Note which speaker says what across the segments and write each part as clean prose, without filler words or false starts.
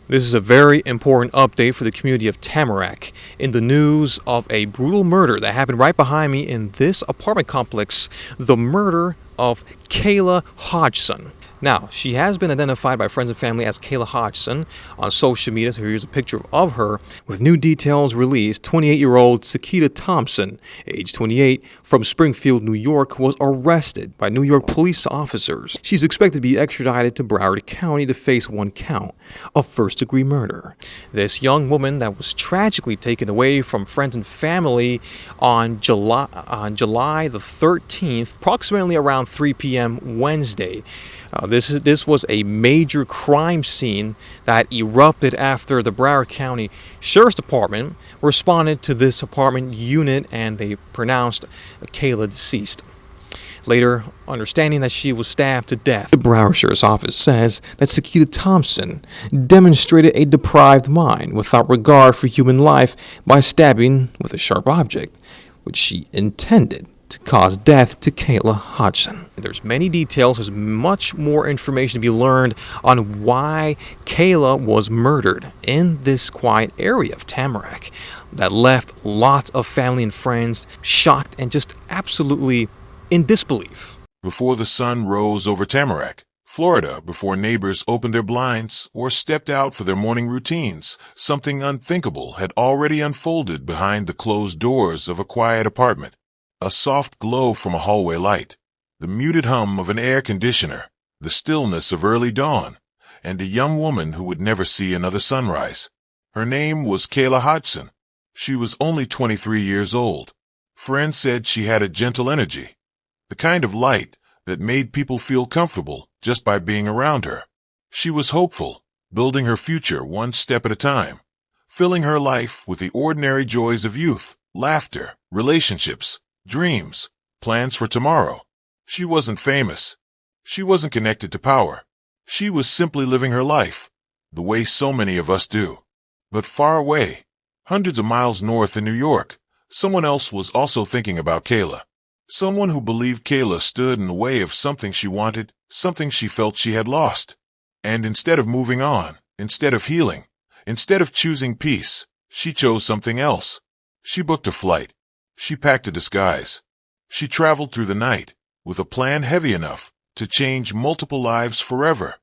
Speaker 1: This is a very important update for the community of Tamarack in the news of a brutal murder that happened right behind me in this apartment complex, the murder of Kayla Hodgson. Now, she has been identified by friends and family as Kayla Hodgson on social media, so here's a picture of her. With new details released, 28-year-old Sakita Thompson, age 28, from Springfield, New York, was arrested by New York police officers. She's expected to be extradited to Broward County to face one count of first-degree murder. This young woman that was tragically taken away from friends and family on July the 13th, approximately around 3 p.m. Wednesday. This was a major crime scene that erupted after the Broward County Sheriff's Department responded to this apartment unit and they pronounced Kayla deceased. Later, understanding that she was stabbed to death, the Broward Sheriff's Office says that Sakita Thompson demonstrated a depraved mind without regard for human life by stabbing with a sharp object, which she intended to cause death to Kayla Hodgson. There's many details, there's much more information to be learned on why Kayla was murdered in this quiet area of Tamarack that left lots of family and friends shocked and just absolutely in disbelief.
Speaker 2: Before the sun rose over Tamarack, Florida, before neighbors opened their blinds or stepped out for their morning routines, something unthinkable had already unfolded behind the closed doors of a quiet apartment. A soft glow from a hallway light, the muted hum of an air conditioner, the stillness of early dawn, and a young woman who would never see another sunrise. Her name was Kayla Hodgson. She was only 23 years old. Friends said she had a gentle energy, the kind of light that made people feel comfortable just by being around her. She was hopeful, building her future one step at a time, filling her life with the ordinary joys of youth, laughter, relationships, dreams, plans for tomorrow. She wasn't famous. She wasn't connected to power. She was simply living her life, the way so many of us do. But far away, hundreds of miles north in New York, someone else was also thinking about Kayla. Someone who believed Kayla stood in the way of something she wanted, something she felt she had lost. And instead of moving on, instead of healing, instead of choosing peace, she chose something else. She booked a flight. She packed a disguise. She traveled through the night with a plan heavy enough to change multiple lives forever.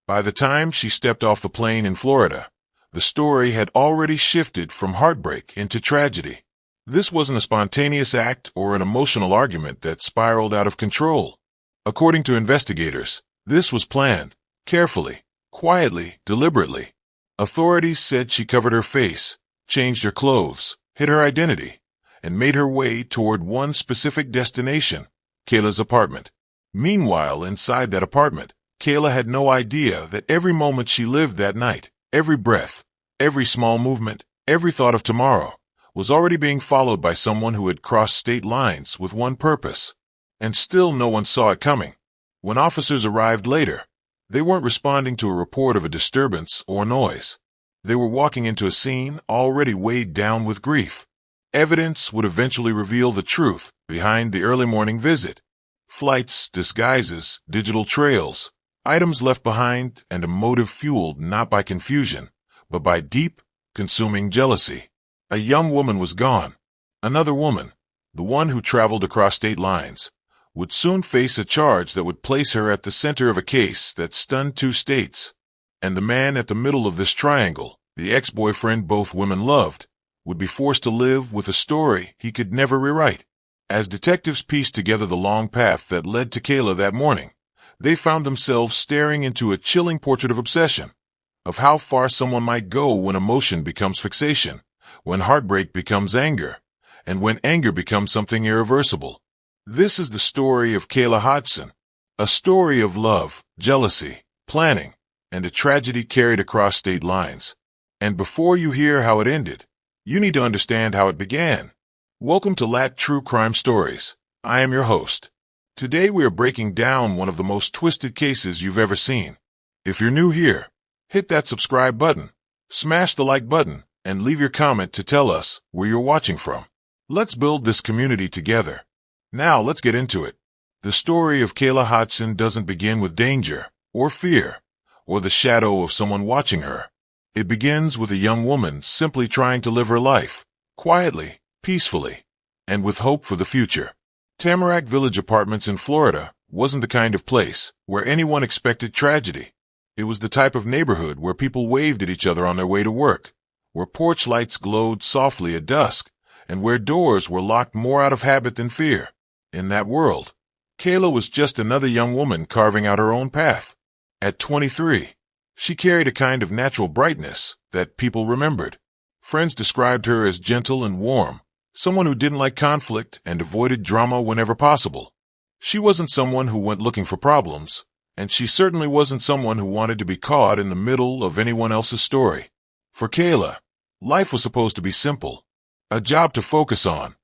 Speaker 2: By the time she stepped off the plane in Florida, the story had already shifted from heartbreak into tragedy. This wasn't a spontaneous act or an emotional argument that spiraled out of control. According to investigators, this was planned, carefully, quietly, deliberately. Authorities said she covered her face, changed her clothes, hid her identity, and made her way toward one specific destination, Kayla's apartment. Meanwhile, inside that apartment, Kayla had no idea that every moment she lived that night, every breath, every small movement, every thought of tomorrow, was already being followed by someone who had crossed state lines with one purpose. And still no one saw it coming. When officers arrived later, they weren't responding to a report of a disturbance or noise. They were walking into a scene already weighed down with grief. Evidence would eventually reveal the truth behind the early morning visit. Flights, disguises, digital trails, items left behind, and a motive fueled not by confusion, but by deep, consuming jealousy. A young woman was gone. Another woman, the one who traveled across state lines, would soon face a charge that would place her at the center of a case that stunned two states. And the man at the middle of this triangle, the ex-boyfriend both women loved, would be forced to live with a story he could never rewrite. As detectives pieced together the long path that led to Kayla that morning, they found themselves staring into a chilling portrait of obsession, of how far someone might go when emotion becomes fixation, when heartbreak becomes anger, and when anger becomes something irreversible. This is the story of Kayla Hodgson, a story of love, jealousy, planning, and a tragedy carried across state lines. And before you hear how it ended, you need to understand how it began. Welcome to Lat True Crime Stories. I am your host. Today we are breaking down one of the most twisted cases you've ever seen. If you're new here, hit that subscribe button, smash the like button, and leave your comment to tell us where you're watching from. Let's build this community together. Now let's get into it. The story of Kayla Hodgson doesn't begin with danger, or fear, or the shadow of someone watching her. It begins with a young woman simply trying to live her life, quietly, peacefully, and with hope for the future. Tamarack Village Apartments in Florida wasn't the kind of place where anyone expected tragedy. It was the type of neighborhood where people waved at each other on their way to work, where porch lights glowed softly at dusk, and where doors were locked more out of habit than fear. In that world, Kayla was just another young woman carving out her own path. At 23, she carried a kind of natural brightness that people remembered. Friends described her as gentle and warm, someone who didn't like conflict and avoided drama whenever possible. She wasn't someone who went looking for problems, and she certainly wasn't someone who wanted to be caught in the middle of anyone else's story. For Kayla, life was supposed to be simple. A job to focus on,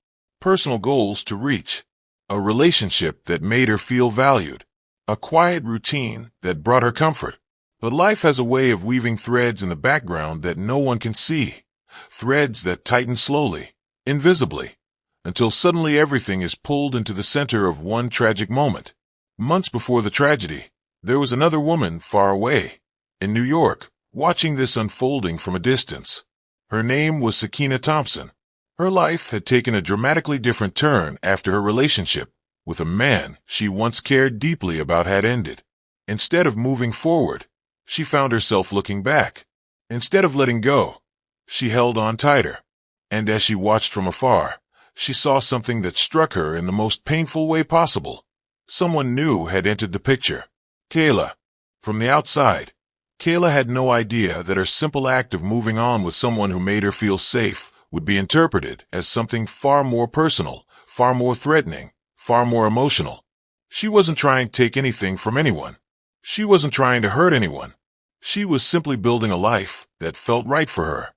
Speaker 2: personal goals to reach, a relationship that made her feel valued, a quiet routine that brought her comfort. But life has a way of weaving threads in the background that no one can see, threads that tighten slowly, invisibly, until suddenly everything is pulled into the center of one tragic moment. Months before the tragedy, there was another woman far away, in New York, watching this unfolding from a distance. Her name was Sakina Thompson. Her life had taken a dramatically different turn after her relationship with a man she once cared deeply about had ended. Instead of moving forward, she found herself looking back. Instead of letting go, she held on tighter. And as she watched from afar, she saw something that struck her in the most painful way possible. Someone new had entered the picture. Kayla. From the outside, Kayla had no idea that her simple act of moving on with someone who made her feel safe would be interpreted as something far more personal, far more threatening, far more emotional. She wasn't trying to take anything from anyone. She wasn't trying to hurt anyone. She was simply building a life that felt right for her.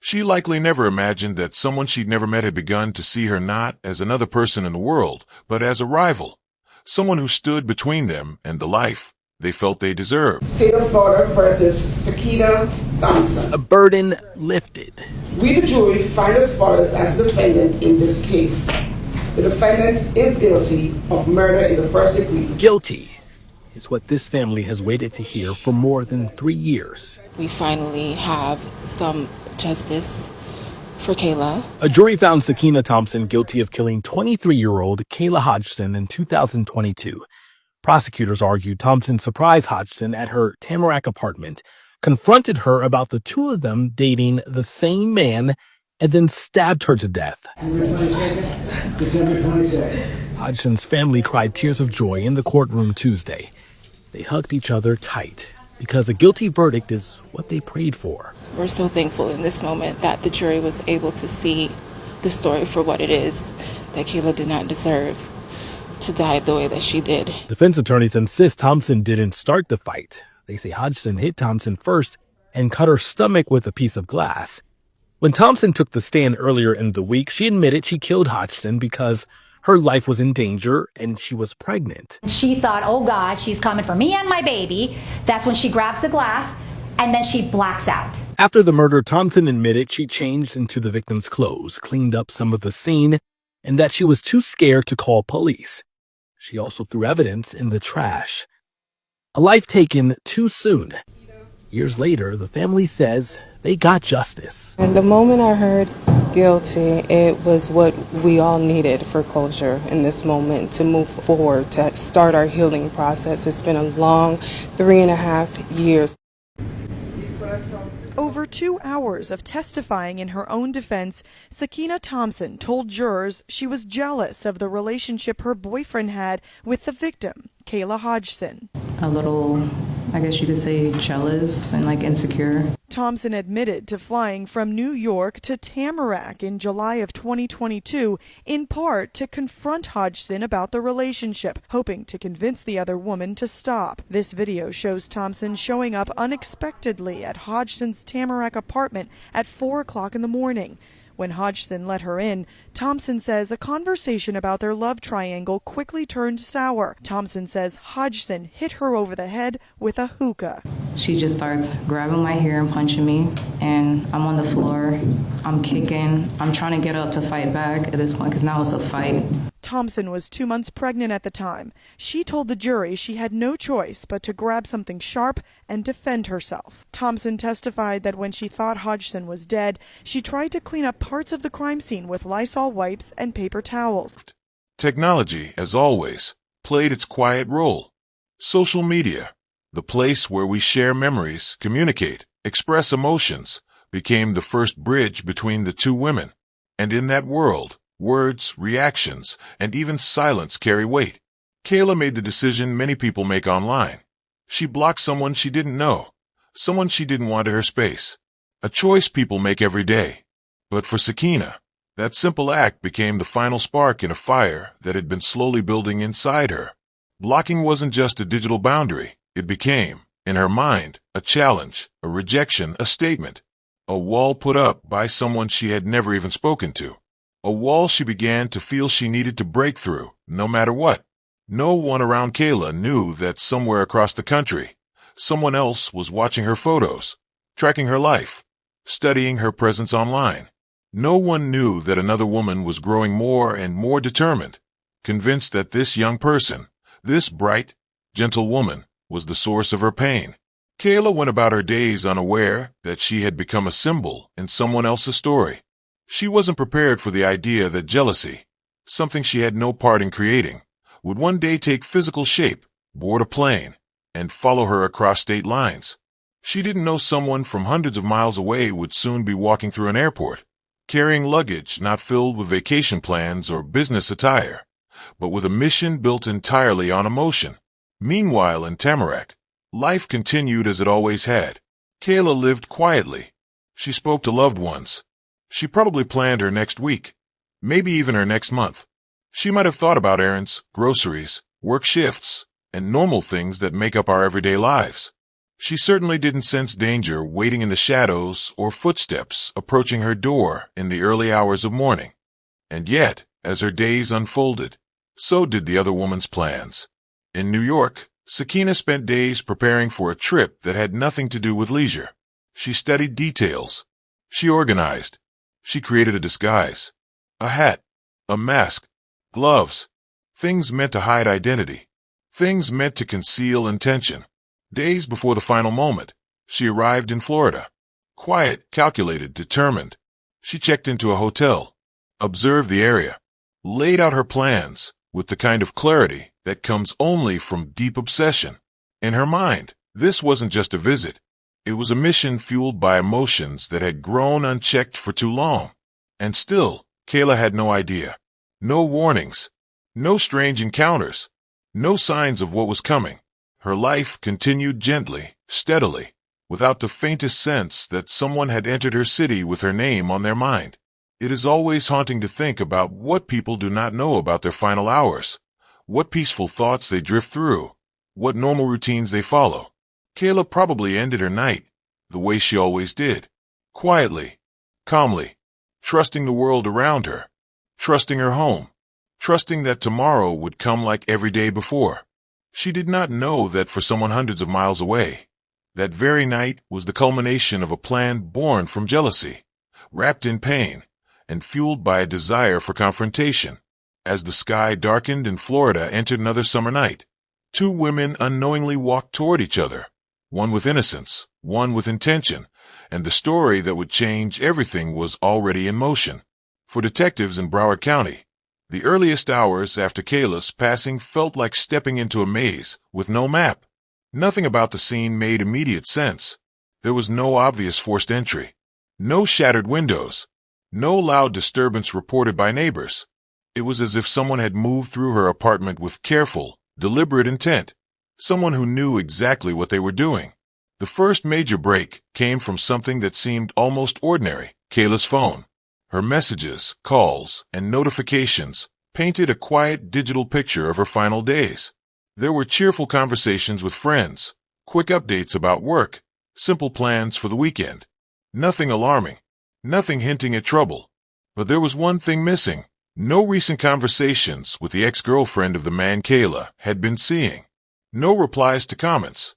Speaker 2: She likely never imagined that someone she'd never met had begun to see her not as another person in the world, but as a rival, someone who stood between them and the life they felt they deserved.
Speaker 3: State of Florida versus Sakina Thompson.
Speaker 4: A burden lifted.
Speaker 3: We, the jury, find as follows as the defendant in this case. The defendant is guilty of murder in the first degree.
Speaker 4: Guilty is what this family has waited to hear for more than 3 years.
Speaker 5: We finally have some justice for Kayla.
Speaker 4: A jury found Sakina Thompson guilty of killing 23-year-old Kayla Hodgson in 2022. Prosecutors argued Thompson surprised Hodgson at her Tamarack apartment, confronted her about the two of them dating the same man, and then stabbed her to death.
Speaker 3: December 22nd.
Speaker 4: Hodgson's family cried tears of joy in the courtroom Tuesday. They hugged each other tight because a guilty verdict is what they prayed for.
Speaker 5: We're so thankful in this moment that the jury was able to see the story for what it is, that Kayla did not deserve to die the way that she did.
Speaker 4: Defense attorneys insist Thompson didn't start the fight. They say Hodgson hit Thompson first and cut her stomach with a piece of glass. When Thompson took the stand earlier in the week, she admitted she killed Hodgson because her life was in danger and she was pregnant.
Speaker 6: She thought, oh God, she's coming for me and my baby. That's when she grabs the glass and then she blacks out.
Speaker 4: After the murder, Thompson admitted she changed into the victim's clothes, cleaned up some of the scene, and that she was too scared to call police. She also threw evidence in the trash. A life taken too soon. Years later, the family says they got justice.
Speaker 5: And the moment I heard guilty, it was what we all needed for closure in this moment to move forward, to start our healing process. It's been a long 3.5 years.
Speaker 7: Over 2 hours of testifying in her own defense, Sakina Thompson told jurors she was jealous of the relationship her boyfriend had with the victim, Kayla Hodgson.
Speaker 8: A little, I guess you could say, jealous and insecure.
Speaker 7: Thompson admitted to flying from New York to Tamarack in July of 2022, in part to confront Hodgson about the relationship, hoping to convince the other woman to stop. This video shows Thompson showing up unexpectedly at Hodgson's Tamarack apartment at 4 o'clock in the morning. When Hodgson let her in, Thompson says a conversation about their love triangle quickly turned sour. Thompson says Hodgson hit her over the head with a hookah.
Speaker 8: She just starts grabbing my hair and punching me, and I'm on the floor. I'm kicking. I'm trying to get up to fight back at this point because now it's a fight.
Speaker 7: Thompson was 2 months pregnant at the time. She told the jury she had no choice but to grab something sharp and defend herself. Thompson testified that when she thought Hodgson was dead, she tried to clean up parts of the crime scene with Lysol wipes and paper towels.
Speaker 2: Technology, as always, played its quiet role. Social media, the place where we share memories, communicate, express emotions, became the first bridge between the two women. And in that world, words, reactions, and even silence carry weight. Kayla made the decision many people make online. She blocked someone she didn't know, someone she didn't want in her space. A choice people make every day. But for Sakina, that simple act became the final spark in a fire that had been slowly building inside her. Blocking wasn't just a digital boundary. It became, in her mind, a challenge, a rejection, a statement. A wall put up by someone she had never even spoken to. A wall she began to feel she needed to break through, no matter what. No one around Kayla knew that somewhere across the country, someone else was watching her photos, tracking her life, studying her presence online. No one knew that another woman was growing more and more determined, convinced that this young person, this bright, gentle woman, was the source of her pain. Kayla went about her days unaware that she had become a symbol in someone else's story. She wasn't prepared for the idea that jealousy, something she had no part in creating, would one day take physical shape, board a plane, and follow her across state lines. She didn't know someone from hundreds of miles away would soon be walking through an airport, carrying luggage not filled with vacation plans or business attire, but with a mission built entirely on emotion. Meanwhile, in Tamarack, life continued as it always had. Kayla lived quietly. She spoke to loved ones. She probably planned her next week, maybe even her next month. She might have thought about errands, groceries, work shifts, and normal things that make up our everyday lives. She certainly didn't sense danger waiting in the shadows or footsteps approaching her door in the early hours of morning. And yet, as her days unfolded, so did the other woman's plans. In New York, Sakina spent days preparing for a trip that had nothing to do with leisure. She studied details. She organized. She created a disguise. A hat. A mask. Gloves. Things meant to hide identity. Things meant to conceal intention. Days before the final moment, she arrived in Florida. Quiet, calculated, determined. She checked into a hotel, observed the area, laid out her plans with the kind of clarity that comes only from deep obsession. In her mind, this wasn't just a visit. It was a mission fueled by emotions that had grown unchecked for too long. And still, Kayla had no idea. No warnings. No strange encounters. No signs of what was coming. Her life continued gently, steadily, without the faintest sense that someone had entered her city with her name on their mind. It is always haunting to think about what people do not know about their final hours, what peaceful thoughts they drift through, what normal routines they follow. Kayla probably ended her night the way she always did, quietly, calmly, trusting the world around her, trusting her home, trusting that tomorrow would come like every day before. She did not know that for someone hundreds of miles away, that very night was the culmination of a plan born from jealousy, wrapped in pain, and fueled by a desire for confrontation. As the sky darkened and Florida entered another summer night, two women unknowingly walked toward each other, one with innocence, one with intention, and the story that would change everything was already in motion. For detectives in Broward County, the earliest hours after Kayla's passing felt like stepping into a maze with no map. Nothing about the scene made immediate sense. There was no obvious forced entry, no shattered windows, no loud disturbance reported by neighbors. It was as if someone had moved through her apartment with careful, deliberate intent, someone who knew exactly what they were doing. The first major break came from something that seemed almost ordinary, Kayla's phone. Her messages, calls, and notifications painted a quiet digital picture of her final days. There were cheerful conversations with friends, quick updates about work, simple plans for the weekend. Nothing alarming, nothing hinting at trouble. But there was one thing missing. No recent conversations with the ex-girlfriend of the man Kayla had been seeing. No replies to comments.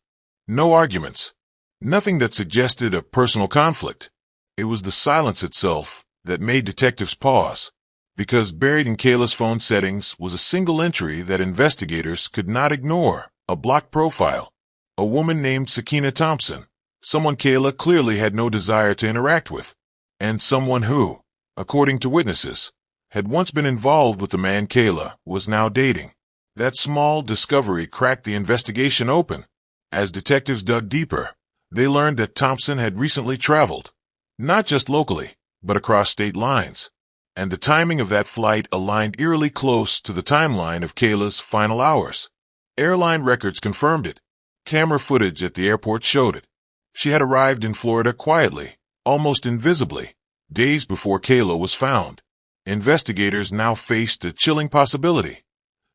Speaker 2: No arguments. Nothing that suggested a personal conflict. It was the silence itself that made detectives pause, because buried in Kayla's phone settings was a single entry that investigators could not ignore, a blocked profile. A woman named Sakina Thompson, someone Kayla clearly had no desire to interact with, and someone who, according to witnesses, had once been involved with the man Kayla was now dating. That small discovery cracked the investigation open. As detectives dug deeper, they learned that Thompson had recently traveled, not just locally, but across state lines, and the timing of that flight aligned eerily close to the timeline of Kayla's final hours. Airline records confirmed it. Camera footage at the airport showed it. She had arrived in Florida quietly, almost invisibly, days before Kayla was found. Investigators now faced a chilling possibility.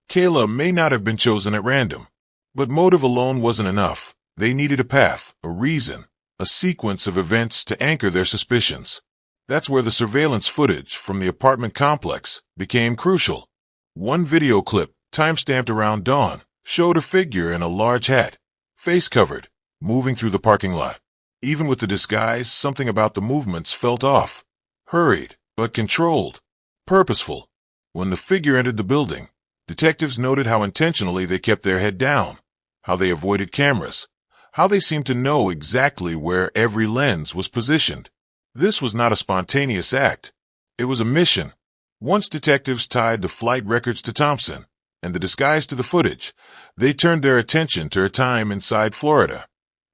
Speaker 2: Kayla may not have been chosen at random, but motive alone wasn't enough. They needed a path, a reason, a sequence of events to anchor their suspicions. That's where the surveillance footage from the apartment complex became crucial. One video clip, timestamped around dawn, showed a figure in a large hat, face covered, moving through the parking lot. Even with the disguise, something about the movements felt off. Hurried, but controlled. Purposeful. When the figure entered the building, detectives noted how intentionally they kept their head down, how they avoided cameras, how they seemed to know exactly where every lens was positioned. This was not a spontaneous act. It was a mission. Once detectives tied the flight records to Thompson and the disguise to the footage, they turned their attention to her time inside Florida.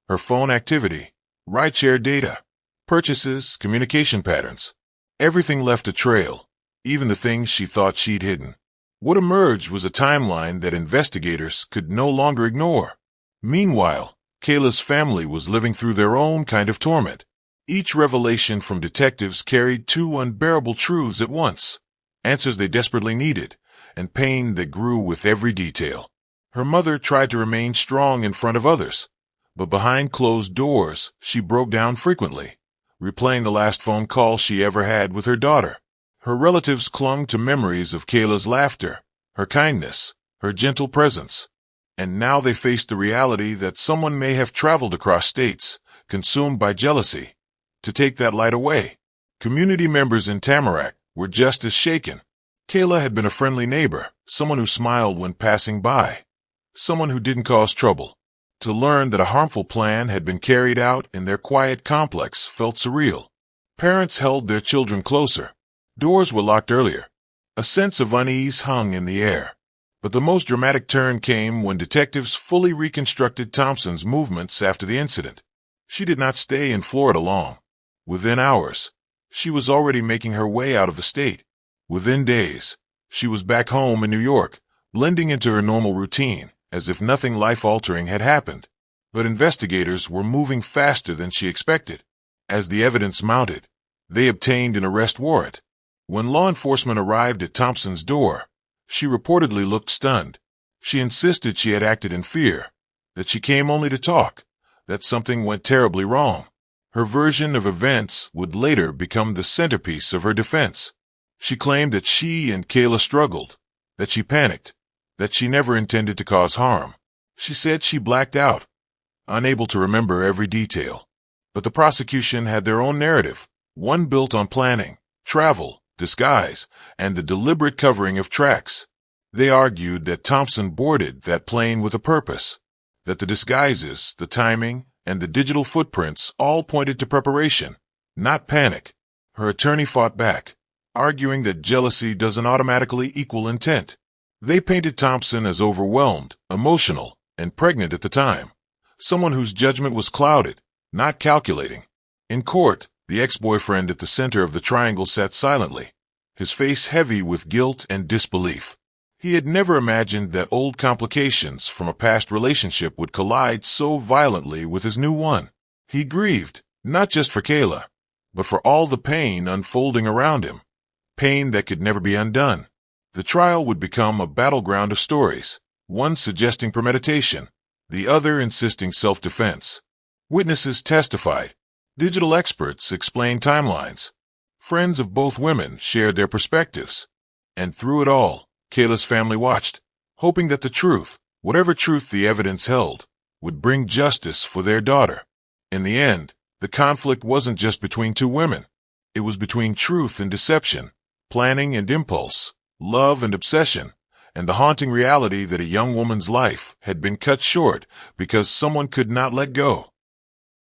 Speaker 2: Her phone activity, rideshare data, purchases, communication patterns. Everything left a trail, even the things she thought she'd hidden. What emerged was a timeline that investigators could no longer ignore. Meanwhile, Kayla's family was living through their own kind of torment. Each revelation from detectives carried two unbearable truths at once, answers they desperately needed, and pain that grew with every detail. Her mother tried to remain strong in front of others, but behind closed doors, she broke down frequently, replaying the last phone call she ever had with her daughter. Her relatives clung to memories of Kayla's laughter, her kindness, her gentle presence. And now they faced the reality that someone may have traveled across states, consumed by jealousy, to take that light away. Community members in Tamarack were just as shaken. Kayla had been a friendly neighbor, someone who smiled when passing by, someone who didn't cause trouble. To learn that a harmful plan had been carried out in their quiet complex felt surreal. Parents held their children closer. Doors were locked earlier. A sense of unease hung in the air. But the most dramatic turn came when detectives fully reconstructed Thompson's movements after the incident. She did not stay in Florida long. Within hours, she was already making her way out of the state. Within days, she was back home in New York, blending into her normal routine, as if nothing life-altering had happened. But investigators were moving faster than she expected. As the evidence mounted, they obtained an arrest warrant. When law enforcement arrived at Thompson's door, she reportedly looked stunned. She insisted she had acted in fear, that she came only to talk, that something went terribly wrong. Her version of events would later become the centerpiece of her defense. She claimed that she and Kayla struggled, that she panicked, that she never intended to cause harm. She said she blacked out, unable to remember every detail. But the prosecution had their own narrative, one built on planning, travel, disguise, and the deliberate covering of tracks. They argued that Thompson boarded that plane with a purpose, that the disguises, the timing, and the digital footprints all pointed to preparation, not panic. Her attorney fought back, arguing that jealousy doesn't automatically equal intent. They painted Thompson as overwhelmed, emotional, and pregnant at the time, someone whose judgment was clouded, not calculating. In court, the ex-boyfriend at the center of the triangle sat silently, his face heavy with guilt and disbelief. He had never imagined that old complications from a past relationship would collide so violently with his new one. He grieved, not just for Kayla, but for all the pain unfolding around him, pain that could never be undone. The trial would become a battleground of stories, one suggesting premeditation, the other insisting self-defense. Witnesses testified. Digital experts explained timelines. Friends of both women shared their perspectives. And through it all, Kayla's family watched, hoping that the truth, whatever truth the evidence held, would bring justice for their daughter. In the end, the conflict wasn't just between two women. It was between truth and deception, planning and impulse, love and obsession, and the haunting reality that a young woman's life had been cut short because someone could not let go.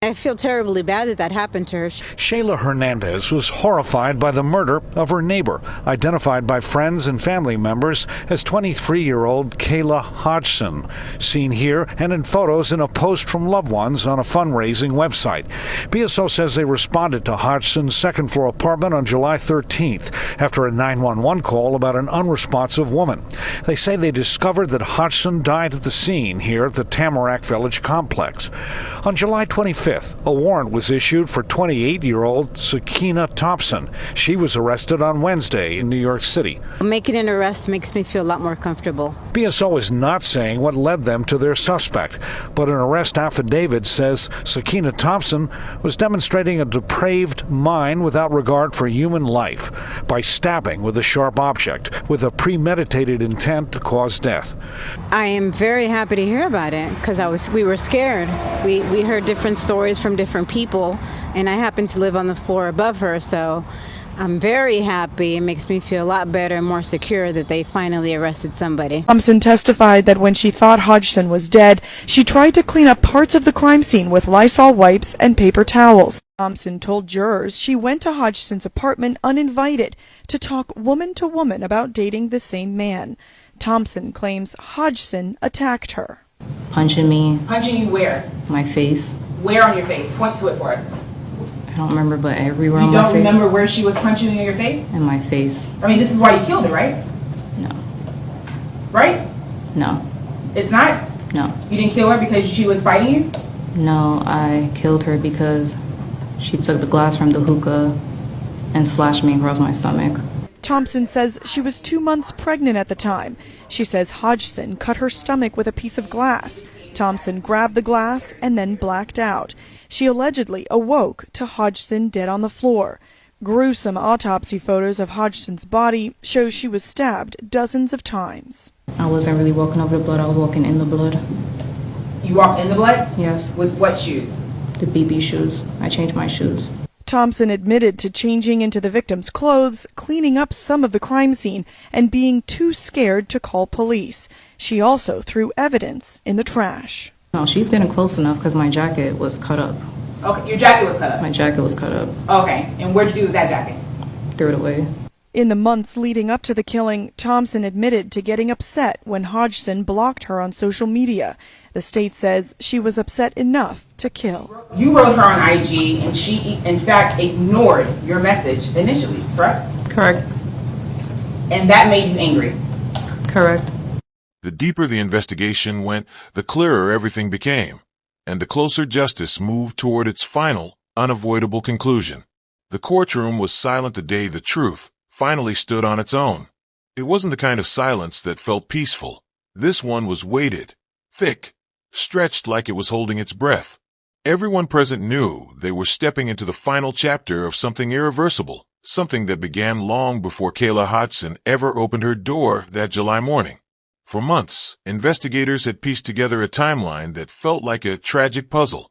Speaker 9: I feel terribly bad that that happened to her.
Speaker 10: Shayla Hernandez was horrified by the murder of her neighbor, identified by friends and family members as 23-year-old Kayla Hodgson, seen here and in photos in a post from loved ones on a fundraising website. BSO says they responded to Hodgson's second-floor apartment on July 13th after a 911 call about an unresponsive woman. They say they discovered that Hodgson died at the scene here at the Tamarack Village complex. On July 25th, a warrant was issued for 28-year-old Sakina Thompson. She was arrested on Wednesday in New York City.
Speaker 9: Making an arrest makes me feel a lot more comfortable.
Speaker 10: BSO is not saying what led them to their suspect, but an arrest affidavit says Sakina Thompson was demonstrating a depraved mind without regard for human life by stabbing with a sharp object with a premeditated intent to cause death.
Speaker 9: I am very happy to hear about it because we were scared. We heard different stories from different people, and I happen to live on the floor above her, so I'm very happy. It makes me feel a lot better and more secure that they finally arrested somebody.
Speaker 7: Thompson testified that when she thought Hodgson was dead, she tried to clean up parts of the crime scene with Lysol wipes and paper towels. Thompson told jurors she went to Hodgson's apartment uninvited to talk woman to woman about dating the same man. Thompson claims Hodgson attacked her.
Speaker 8: Punching me.
Speaker 11: Punching you where?
Speaker 8: My face.
Speaker 11: Where on your face? Point to it for us.
Speaker 8: I don't remember, but everywhere on my face.
Speaker 11: You don't remember where she was punching you in your face?
Speaker 8: In my face.
Speaker 11: I mean, this is why you killed her, right?
Speaker 8: No.
Speaker 11: Right?
Speaker 8: No.
Speaker 11: It's not?
Speaker 8: No.
Speaker 11: You didn't kill her because she was fighting you?
Speaker 8: No, I killed her because she took the glass from the hookah and slashed me across my stomach.
Speaker 7: Thompson says she was 2 months pregnant at the time. She says Hodgson cut her stomach with a piece of glass. Thompson grabbed the glass and then blacked out. She allegedly awoke to Hodgson dead on the floor. Gruesome autopsy photos of Hodgson's body show she was stabbed dozens of times.
Speaker 8: I wasn't really walking over the blood, I was walking in the blood.
Speaker 11: You walked in the blood?
Speaker 8: Yes.
Speaker 11: With what shoes?
Speaker 8: The BB shoes. I changed my shoes.
Speaker 7: Thompson admitted to changing into the victim's clothes, cleaning up some of the crime scene, and being too scared to call police. She also threw evidence in the trash.
Speaker 8: No, she's getting close enough because my jacket was cut up.
Speaker 11: Okay, your jacket was cut up?
Speaker 8: My jacket was cut up.
Speaker 11: Okay, and what'd you do with that jacket?
Speaker 8: Threw it away.
Speaker 7: In the months leading up to the killing, Thompson admitted to getting upset when Hodgson blocked her on social media. The state says she was upset enough to kill.
Speaker 11: You wrote her on IG, and she, in fact, ignored your message initially, correct?
Speaker 8: Correct.
Speaker 11: And that made you angry?
Speaker 8: Correct.
Speaker 2: The deeper the investigation went, the clearer everything became, and the closer justice moved toward its final, unavoidable conclusion. The courtroom was silent the day the truth finally stood on its own. It wasn't the kind of silence that felt peaceful. This one was weighted, thick, stretched like it was holding its breath. Everyone present knew they were stepping into the final chapter of something irreversible, something that began long before Kayla Hodgson ever opened her door that July morning. For months, investigators had pieced together a timeline that felt like a tragic puzzle.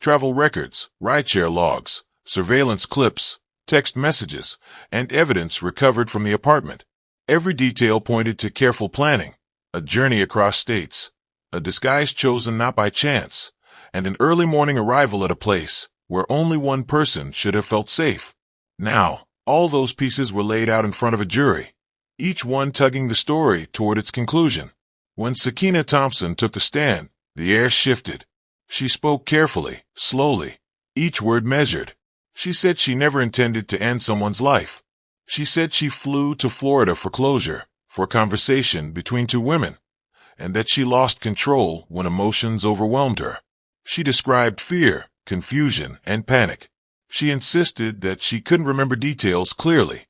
Speaker 2: Travel records, rideshare logs, surveillance clips, text messages, and evidence recovered from the apartment. Every detail pointed to careful planning, a journey across states, a disguise chosen not by chance, and an early morning arrival at a place where only one person should have felt safe. Now, all those pieces were laid out in front of a jury, each one tugging the story toward its conclusion. When Sakina Thompson took the stand, the air shifted. She spoke carefully, slowly, each word measured. She said she never intended to end someone's life. She said she flew to Florida for closure, for conversation between two women, and that she lost control when emotions overwhelmed her. She described fear, confusion, and panic. She insisted that she couldn't remember details clearly,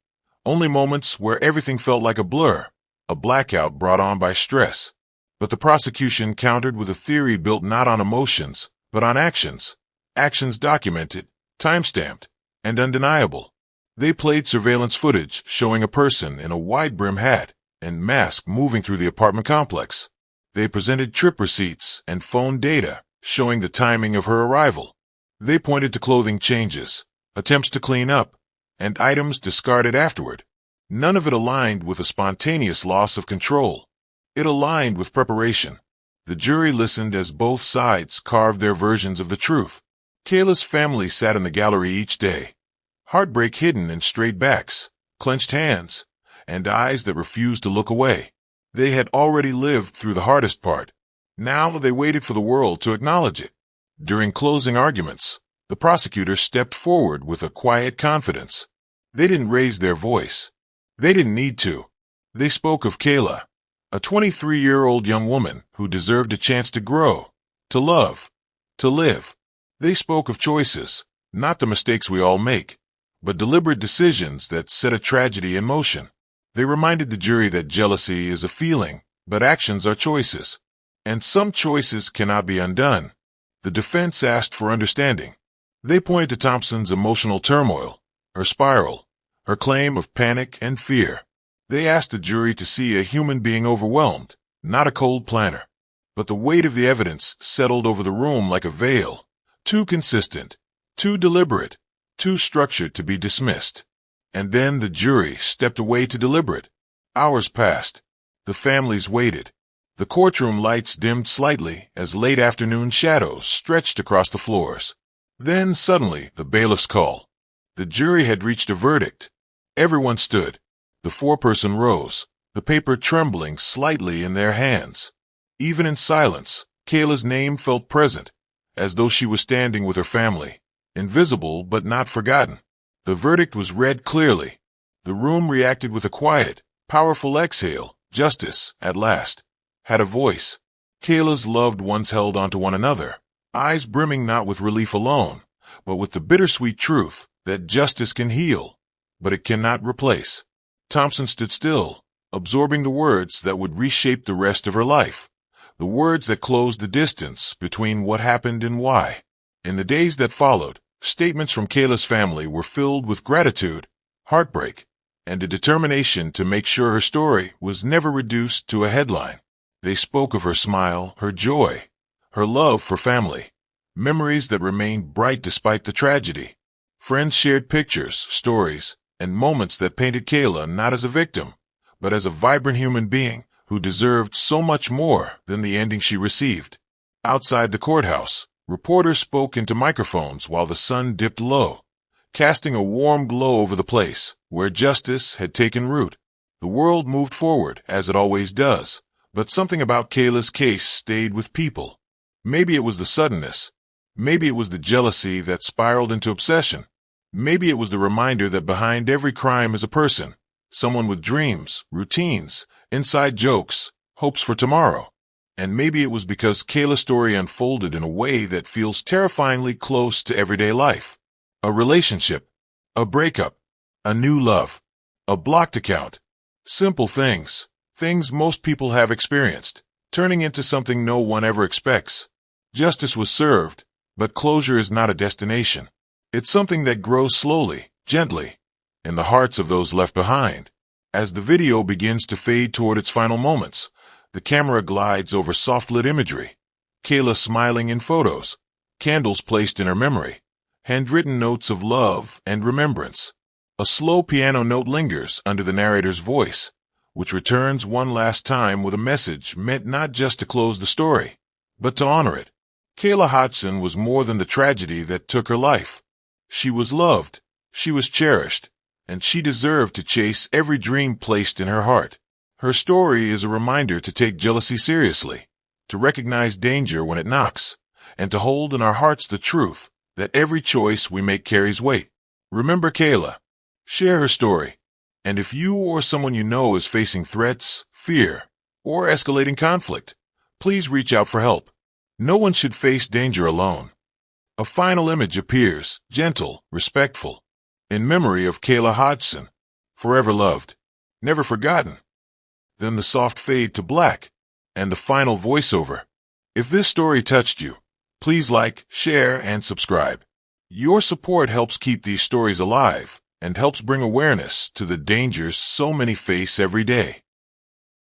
Speaker 2: only moments where everything felt like a blur, a blackout brought on by stress. But the prosecution countered with a theory built not on emotions, but on actions. Actions documented, time-stamped, and undeniable. They played surveillance footage showing a person in a wide-brim hat and mask moving through the apartment complex. They presented trip receipts and phone data showing the timing of her arrival. They pointed to clothing changes, attempts to clean up, and items discarded afterward. None of it aligned with a spontaneous loss of control. It aligned with preparation. The jury listened as both sides carved their versions of the truth. Kayla's family sat in the gallery each day, heartbreak hidden in straight backs, clenched hands, and eyes that refused to look away. They had already lived through the hardest part. Now they waited for the world to acknowledge it. During closing arguments, the prosecutors stepped forward with a quiet confidence. They didn't raise their voice. They didn't need to. They spoke of Kayla, a 23-year-old young woman who deserved a chance to grow, to love, to live. They spoke of choices, not the mistakes we all make, but deliberate decisions that set a tragedy in motion. They reminded the jury that jealousy is a feeling, but actions are choices, and some choices cannot be undone. The defense asked for understanding. They pointed to Thompson's emotional turmoil, her spiral, her claim of panic and fear. They asked the jury to see a human being overwhelmed, not a cold planner. But the weight of the evidence settled over the room like a veil, too consistent, too deliberate, too structured to be dismissed. And then the jury stepped away to deliberate. Hours passed. The families waited. The courtroom lights dimmed slightly as late afternoon shadows stretched across the floors. Then suddenly the bailiff's call. The jury had reached a verdict. Everyone stood. The foreperson rose, the paper trembling slightly in their hands. Even in silence, Kayla's name felt present, as though she was standing with her family, invisible but not forgotten. The verdict was read clearly. The room reacted with a quiet, powerful exhale. Justice, at last, had a voice. Kayla's loved ones held onto one another, eyes brimming not with relief alone, but with the bittersweet truth that justice can heal, but it cannot replace. Thompson stood still, absorbing the words that would reshape the rest of her life, the words that closed the distance between what happened and why. In the days that followed, statements from Kayla's family were filled with gratitude, heartbreak, and a determination to make sure her story was never reduced to a headline. They spoke of her smile, her joy, her love for family, memories that remained bright despite the tragedy. Friends shared pictures, stories, and moments that painted Kayla not as a victim, but as a vibrant human being who deserved so much more than the ending she received. Outside the courthouse, reporters spoke into microphones while the sun dipped low, casting a warm glow over the place where justice had taken root. The world moved forward, as it always does, but something about Kayla's case stayed with people. Maybe it was the suddenness. Maybe it was the jealousy that spiraled into obsession. Maybe it was the reminder that behind every crime is a person, someone with dreams, routines, inside jokes, hopes for tomorrow. And maybe it was because Kayla's story unfolded in a way that feels terrifyingly close to everyday life. A relationship, a breakup, a new love, a blocked account. Simple things, things most people have experienced, turning into something no one ever expects. Justice was served, but closure is not a destination. It's something that grows slowly, gently, in the hearts of those left behind. As the video begins to fade toward its final moments, the camera glides over soft-lit imagery. Kayla smiling in photos, candles placed in her memory, handwritten notes of love and remembrance. A slow piano note lingers under the narrator's voice, which returns one last time with a message meant not just to close the story, but to honor it. Kayla Hodgson was more than the tragedy that took her life. She was loved, she was cherished, and she deserved to chase every dream placed in her heart. Her story is a reminder to take jealousy seriously, to recognize danger when it knocks, and to hold in our hearts the truth that every choice we make carries weight. Remember Kayla. Share her story. And if you or someone you know is facing threats, fear, or escalating conflict, please reach out for help. No one should face danger alone. A final image appears, gentle, respectful, in memory of Kayla Hodgson, forever loved, never forgotten. Then the soft fade to black, and the final voiceover. If this story touched you, please like, share, and subscribe. Your support helps keep these stories alive and helps bring awareness to the dangers so many face every day.